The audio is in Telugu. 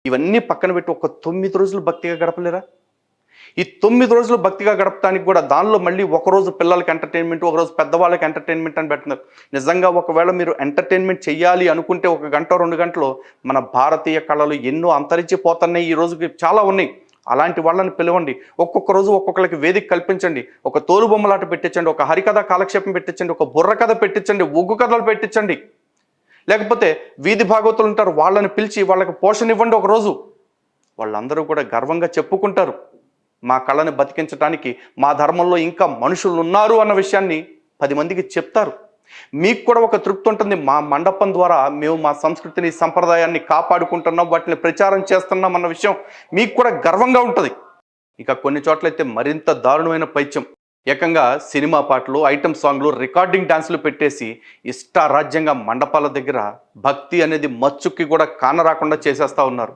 ఇవన్నీ పక్కన పెట్టి ఒక 9 రోజులు భక్తిగా గడపలేరా? ఈ 9 రోజులు భక్తిగా గడపడానికి కూడా దానిలో మళ్ళీ ఒకరోజు పిల్లలకి ఎంటర్‌టైన్‌మెంట్, ఒకరోజు పెద్దవాళ్ళకి ఎంటర్‌టైన్‌మెంట్ అని పెడుతున్నారు. నిజంగా ఒకవేళ మీరు ఎంటర్‌టైన్‌మెంట్ చెయ్యాలి అనుకుంటే 1 గంట, 2 గంటలో మన భారతీయ కళలు ఎన్నో అంతరించిపోతున్నాయి. ఈ రోజుకి చాలా ఉన్నాయి. అలాంటి వాళ్ళని పిలవండి. ఒక్కొక్క రోజు ఒక్కొక్కళ్ళకి వేదిక కల్పించండి. ఒక తోలుబొమ్మలాట పెట్టించండి, ఒక హరికథ కాలక్షేపం పెట్టించండి, ఒక బుర్ర కథ పెట్టించండి, ఒగ్గు కథలు పెట్టించండి. లేకపోతే వీధి భాగవతులు ఉంటారు, వాళ్ళని పిలిచి వాళ్ళకి పోషణ ఇవ్వండి ఒకరోజు. వాళ్ళందరూ కూడా గర్వంగా చెప్పుకుంటారు. మా కళని బతికించడానికి మా ధర్మంలో ఇంకా మనుషులు ఉన్నారు అన్న విషయాన్ని 10 మందికి చెప్తారు. మీకు కూడా ఒక తృప్తి ఉంటుంది. మా మండపం ద్వారా మేము మా సంస్కృతిని, సంప్రదాయాన్ని కాపాడుకుంటున్నాం, వాటిని ప్రచారం చేస్తున్నాం అన్న విషయం మీకు కూడా గర్వంగా ఉంటుంది. ఇక కొన్ని చోట్లయితే మరింత దారుణమైన పైత్యం. ఏకంగా సినిమా పాటలు, ఐటమ్ సాంగ్లు, రికార్డింగ్ డాన్సులు పెట్టేసి ఇష్టారాజ్యంగా మండపాల దగ్గర భక్తి అనేది మచ్చుక్కి కూడా కానరాకుండా చేసేస్తూ ఉన్నారు.